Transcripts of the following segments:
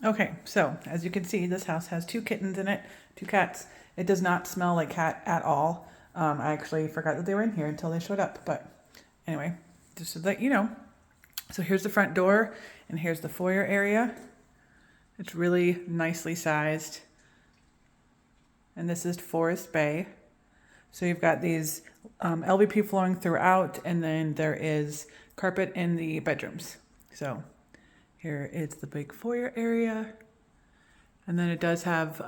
Okay, so as you can see, this house has 2 kittens in it, 2 cats. It does not smell like cat at all. I actually forgot that they were in here until they showed up, but anyway, just so that you know. So here's the front door, and here's the foyer area. It's really nicely sized. And this is Forest Bay. So you've got these LVP flooring throughout, and then there is carpet in the bedrooms. So here is the big foyer area. And then it does have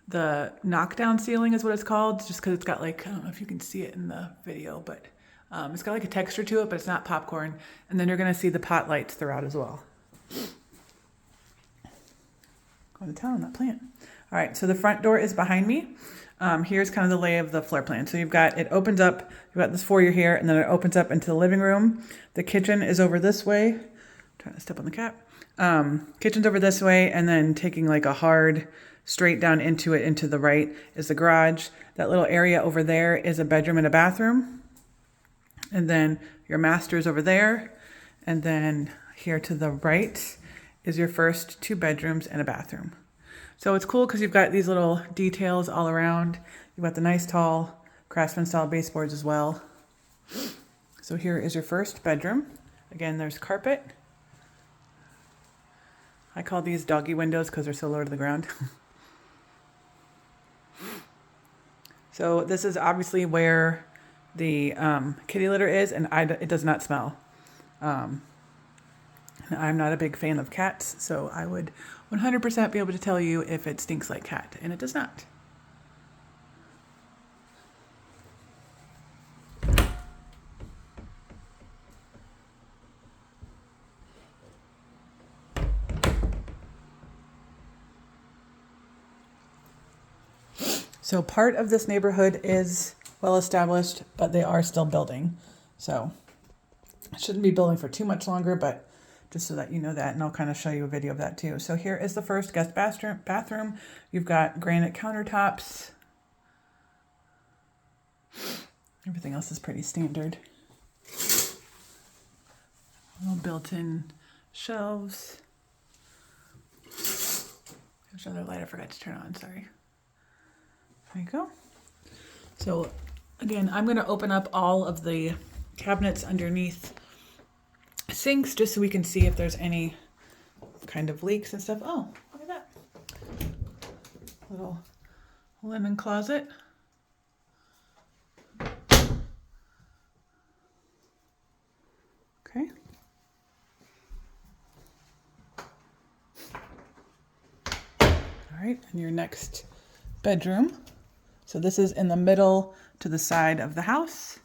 the knockdown ceiling is what it's called, just because it's got like, I don't know if you can see it in the video, but it's got like a texture to it, but it's not popcorn. And then you're gonna see the pot lights throughout as well. Going to town on that plant. All right, so the front door is behind me. Here's kind of the lay of the floor plan. So you've got, it opens up, you've got this foyer here, and then it opens up into the living room. The kitchen is over this way. I'm trying to step on the cat. Kitchen's over this way, and then taking like a hard straight down into it, into the right is the garage. That little area over there is a bedroom and a bathroom. And then your master's over there. And then here to the right is your first 2 bedrooms and a bathroom. So it's cool because you've got these little details all around. You've got the nice tall Craftsman style baseboards as well. So here is your first bedroom. Again, there's carpet. I call these doggy windows because they're so low to the ground. So this is obviously where the kitty litter is, and it does not smell. I'm not a big fan of cats, so I would 100% be able to tell you if it stinks like cat, and it does not. So part of this neighborhood is well established, but they are still building. So I shouldn't be building for too much longer, but just so that you know that, and I'll kind of show you a video of that too. So here is the first guest bathroom. You've got granite countertops. Everything else is pretty standard. Little built-in shelves. There's another light I forgot to turn on, sorry. There you go. So again, I'm going to open up all of the cabinets underneath sinks just so we can see if there's any kind of leaks and stuff. Oh, look at that. Little linen closet. Okay. All right, and your next bedroom. So this is in the middle to the side of the house.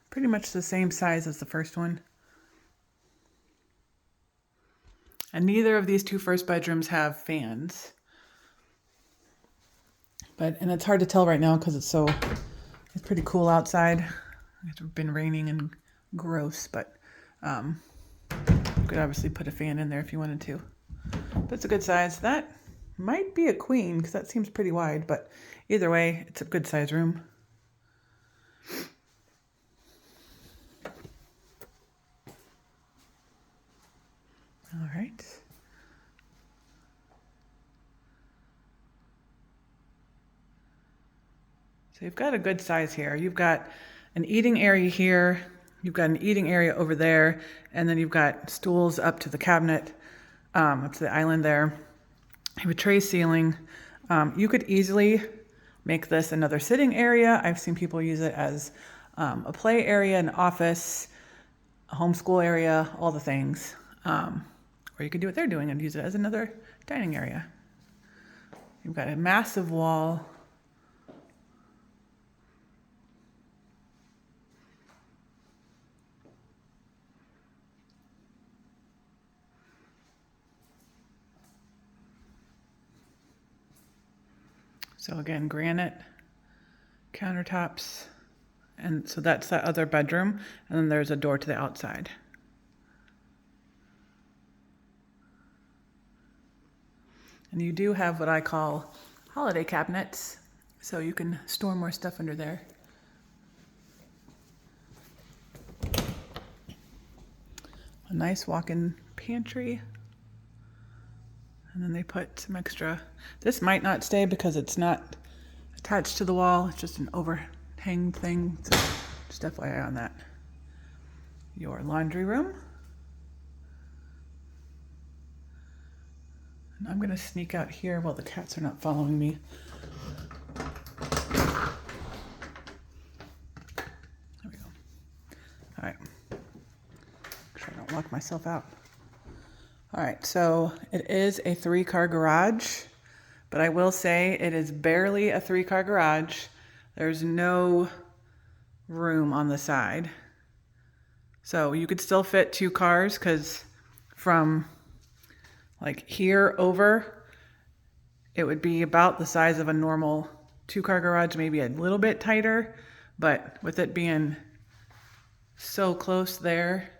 Pretty much the same size as the first one. And neither of these 2 first bedrooms have fans. And it's hard to tell right now because it's pretty cool outside. It's been raining and gross, but you could obviously put a fan in there if you wanted to. But it's a good size. That might be a queen because that seems pretty wide, but either way, it's a good size room. All right. So you've got a good size here. You've got an eating area here. You've got an eating area over there. And then you've got stools up to the cabinet, up to the island there. You have a tray ceiling. You could easily make this another sitting area. I've seen people use it as a play area, an office, a homeschool area, all the things. Or you could do what they're doing and use it as another dining area. You've got a massive wall. So again, granite countertops. And so that's that other bedroom. And then there's a door to the outside. And you do have what I call holiday cabinets. So you can store more stuff under there. A nice walk-in pantry. And then they put some extra, this might not stay because it's not attached to the wall. It's just an overhang thing. So just FYI on that. Your laundry room. And I'm gonna sneak out here while the cats are not following me. There we go. All right. Make sure I don't lock myself out. All right, so it is a 3-car garage, but I will say it is barely a 3-car garage. There's no room on the side. So you could still fit 2 cars because from like here over, it would be about the size of a normal 2-car garage, maybe a little bit tighter, but with it being so close there,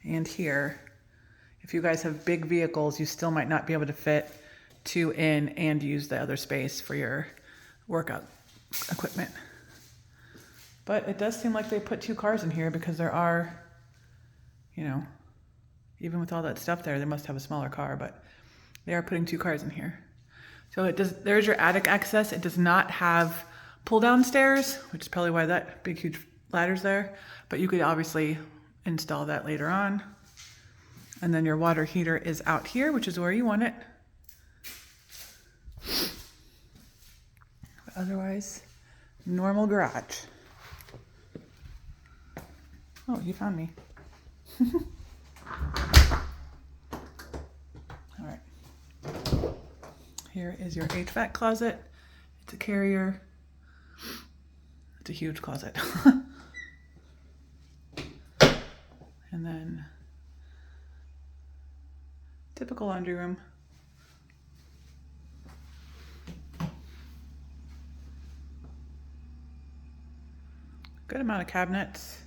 and here, if you guys have big vehicles, you still might not be able to fit 2 in and use the other space for your workout equipment. But it does seem like they put 2 cars in here because there are, you know, even with all that stuff there, they must have a smaller car, but they are putting 2 cars in here. So it does, there's your attic access. It does not have pull down stairs, which is probably why that big, huge ladder's there, but you could obviously install that later on. And then your water heater is out here, which is where you want it. But otherwise, normal garage. Oh, you found me. All right. Here is your HVAC closet. It's a carrier. It's a huge closet. And then typical laundry room. Good amount of cabinets.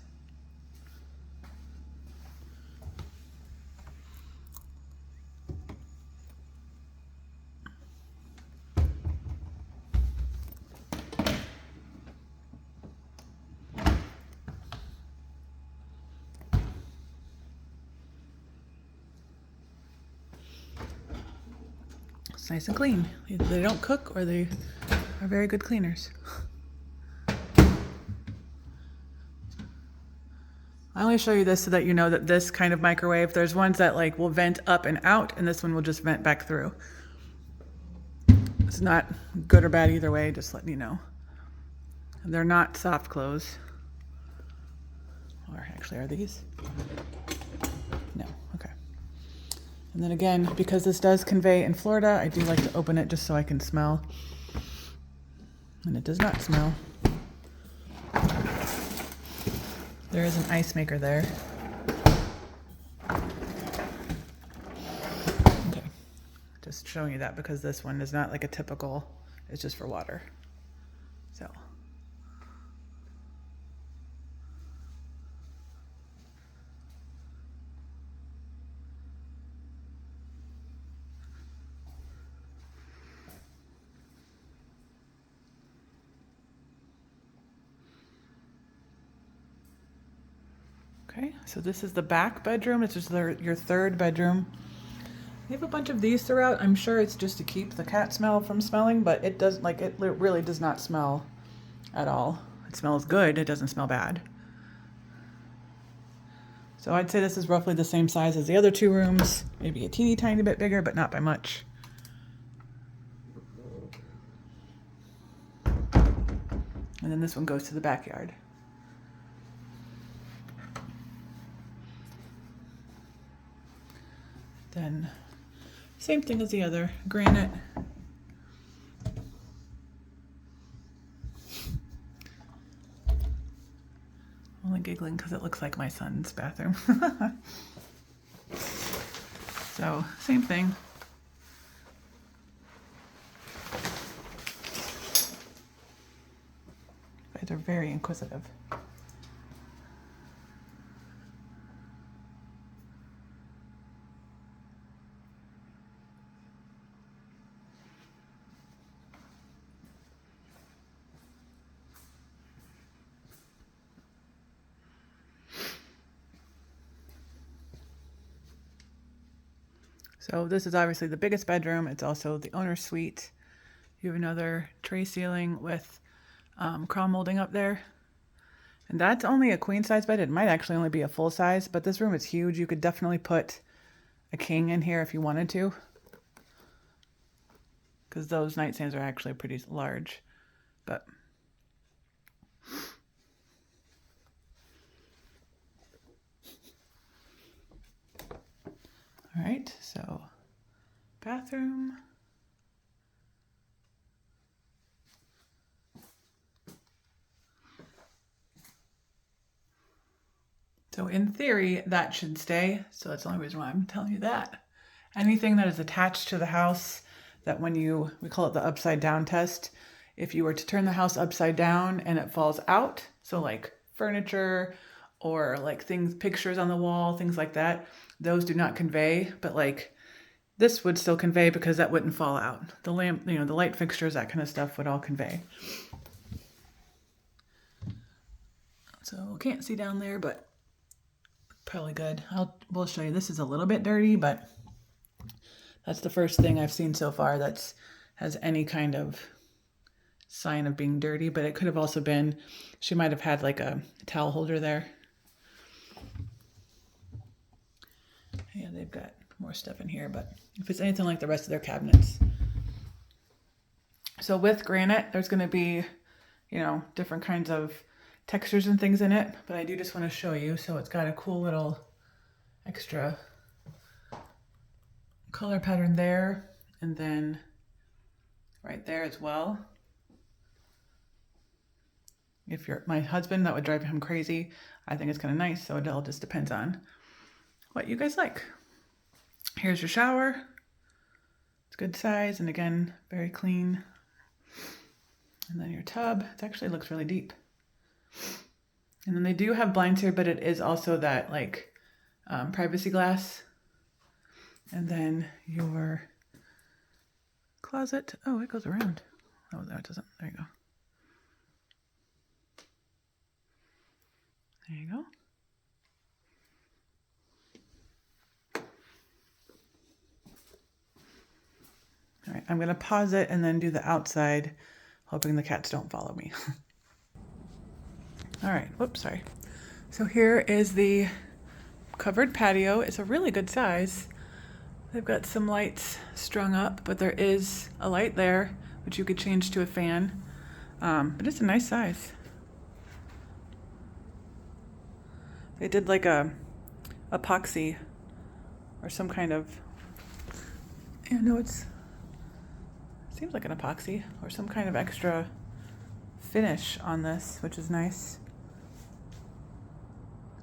It's nice and clean. Either they don't cook or they are very good cleaners. I only show you this so that you know that this kind of microwave, there's ones that like will vent up and out, and this one will just vent back through. It's not good or bad either way, just letting you know. And they're not soft close. Or actually, are these? No, okay. And then again, because this does convey in Florida, I do like to open it just so I can smell. And it does not smell. There is an ice maker there. Okay, just showing you that because this one is not like a typical, it's just for water. So. Okay, so this is the back bedroom. This is your 3rd bedroom. We have a bunch of these throughout. I'm sure it's just to keep the cat smell from smelling, but it does, like, it really does not smell at all. It smells good. It doesn't smell bad. So I'd say this is roughly the same size as the other 2 rooms. Maybe a teeny tiny bit bigger, but not by much. And then this one goes to the backyard. Then same thing as the other, granite. Only giggling because it looks like my son's bathroom. So same thing. You guys are very inquisitive. So this is obviously the biggest bedroom. It's also the owner's suite. You have another tray ceiling with crown molding up there. And that's only a queen size bed. It might actually only be a full size, but this room is huge. You could definitely put a king in here if you wanted to, because those nightstands are actually pretty large. But all right, so bathroom. So in theory, that should stay. So that's the only reason why I'm telling you that. Anything that is attached to the house that we call it the upside down test. If you were to turn the house upside down and it falls out, so like furniture or like pictures on the wall, things like that, those do not convey, but like this would still convey because that wouldn't fall out. The lamp, the light fixtures, that kind of stuff would all convey. So can't see down there, but probably good. We'll show you. This is a little bit dirty, but that's the first thing I've seen so far that has any kind of sign of being dirty, but it could have also been, she might have had like a towel holder there. Yeah, they've got more stuff in here, but if it's anything like the rest of their cabinets. So with granite, there's going to be, different kinds of textures and things in it, but I do just want to show you. So it's got a cool little extra color pattern there, and then right there as well. If you're my husband, that would drive him crazy. I think it's kind of nice, so it all just depends on what you guys like. Here's your shower. It's good size, and again, very clean. And then your tub. It actually looks really deep. And then they do have blinds here, but it is also that like privacy glass. And then your closet. Oh, it goes around. Oh, no, it doesn't. There you go. There you go. All right, I'm going to pause it and then do the outside, hoping the cats don't follow me. All right, whoops, sorry. So here is the covered patio. It's a really good size. They've got some lights strung up, but there is a light there, which you could change to a fan. But it's a nice size. They did like a epoxy or some kind of, it seems like an epoxy or some kind of extra finish on this, which is nice.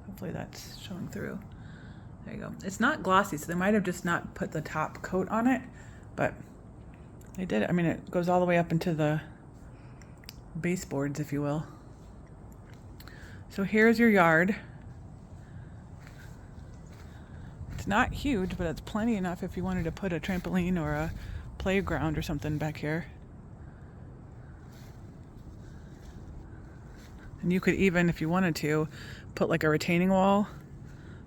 Hopefully that's showing through. There you go. It's not glossy, so they might have just not put the top coat on it, but they did. I mean, it goes all the way up into the baseboards, if you will. So here's your yard. It's not huge, but it's plenty enough if you wanted to put a trampoline or a playground or something back here. And you could even, if you wanted to, put like a retaining wall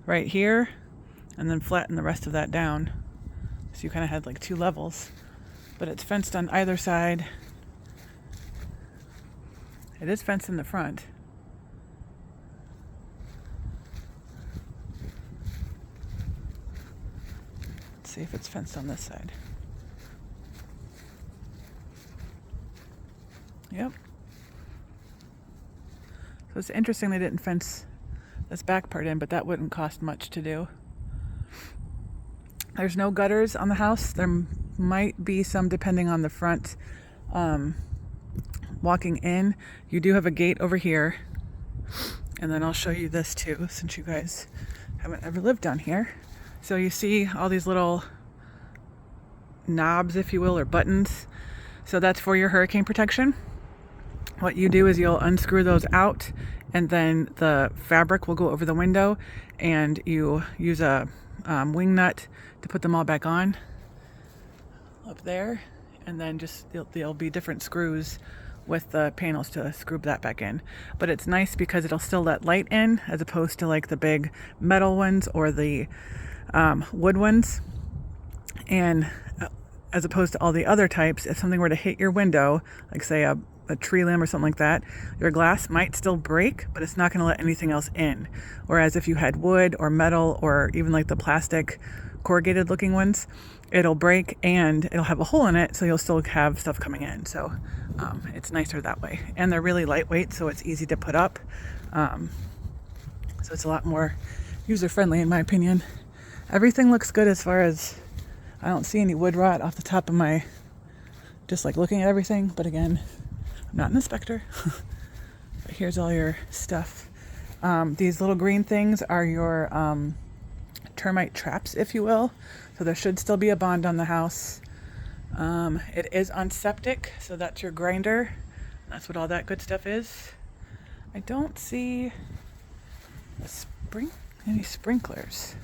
right here and then flatten the rest of that down. So you kind of had like two levels, but it's fenced on either side. It is fenced in the front. Let's see if it's fenced on this side. Yep. So it's interesting they didn't fence this back part in, but that wouldn't cost much to do. There's no gutters on the house. There might be some depending on the front. Walking in, you do have a gate over here. And then I'll show you this too, since you guys haven't ever lived down here. So you see all these little knobs, if you will, or buttons. So that's for your hurricane protection. What you do is you'll unscrew those out, and then the fabric will go over the window, and you use a wing nut to put them all back on up there, and then just there'll be different screws with the panels to screw that back in. But it's nice because it'll still let light in, as opposed to like the big metal ones or the wood ones. And as opposed to all the other types, if something were to hit your window, like say a tree limb or something like that, your glass might still break, but it's not going to let anything else in. Whereas if you had wood or metal or even like the plastic corrugated looking ones, it'll break and it'll have a hole in it, so you'll still have stuff coming in. So it's nicer that way. And they're really lightweight, so it's easy to put up. So it's a lot more user-friendly in my opinion. Everything looks good as far as, I don't see any wood rot off the top of my, just like looking at everything. But again, I'm not an inspector. But here's all your stuff. These little green things are your termite traps, if you will. So there should still be a bond on the house. It is on septic, so that's your grinder. That's what all that good stuff is. I don't see any sprinklers,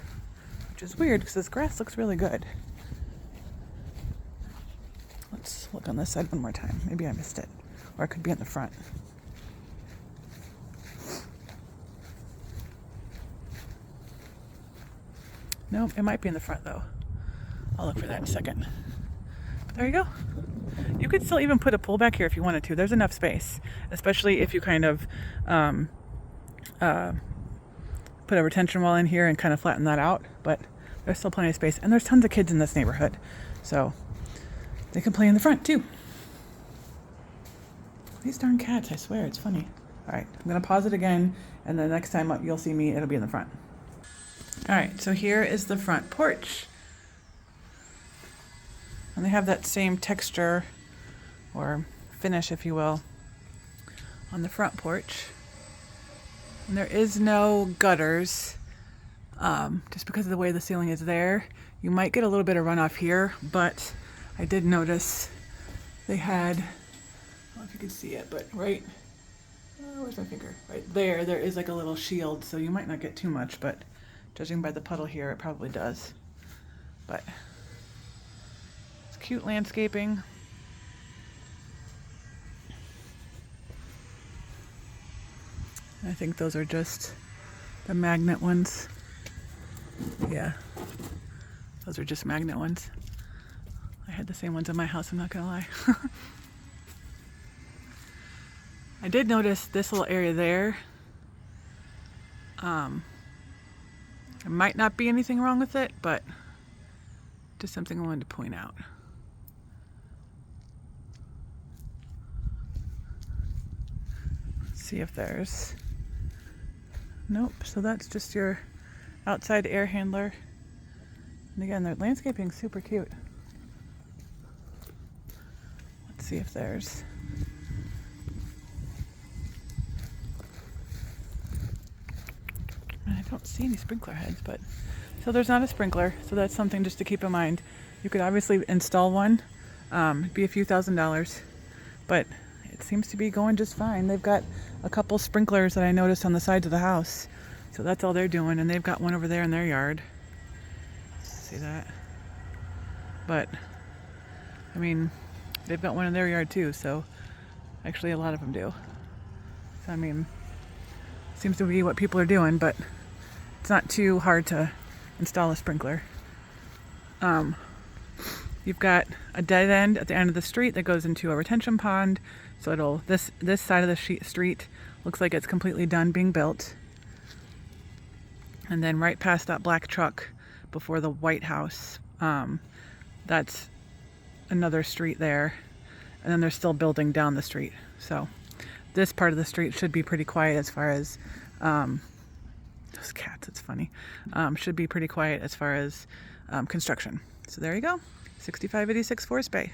which is weird because this grass looks really good. Let's look on this side one more time. Maybe I missed it, or it could be in the front. No, it might be in the front though. I'll look for that in a second. But there you go. You could still even put a pool back here if you wanted to. There's enough space, especially if you kind of put a retention wall in here and kind of flatten that out. But there's still plenty of space, and there's tons of kids in this neighborhood, so they can play in the front too. These darn cats, I swear, it's funny. All right, I'm gonna pause it again, and the next time you'll see me, it'll be in the front. All right, so here is the front porch. And they have that same texture or finish, if you will, on the front porch. And there is no gutters, just because of the way the ceiling is there. You might get a little bit of runoff here, but I did notice they had, I don't know if you can see it, but right, where's my finger? Right there is like a little shield, so you might not get too much, but judging by the puddle here, it probably does. But it's cute landscaping. I think those are just the magnet ones. Yeah, those are just magnet ones. I had the same ones in my house, I'm not gonna lie. I did notice this little area there. There might not be anything wrong with it, but just something I wanted to point out. Let's see if there's, nope, so that's just your outside air handler. And again, the landscaping's super cute. Let's see if there's, I don't see any sprinkler heads, but so there's not a sprinkler, so that's something just to keep in mind. You could obviously install one, it'd be a few $1,000s, but it seems to be going just fine. They've got a couple sprinklers that I noticed on the sides of the house, so that's all they're doing, and they've got one over there in their yard. See that? But I mean, they've got one in their yard too, so actually a lot of them do. So I mean, seems to be what people are doing, but it's not too hard to install a sprinkler. You've got a dead end at the end of the street that goes into a retention pond, so it'll this side of the street looks like it's completely done being built. And then right past that black truck before the White House, that's another street there, and then they're still building down the street. So this part of the street should be pretty quiet as far as those cats, it's funny, should be pretty quiet as far as construction. So there you go, 6586 Forest Bay.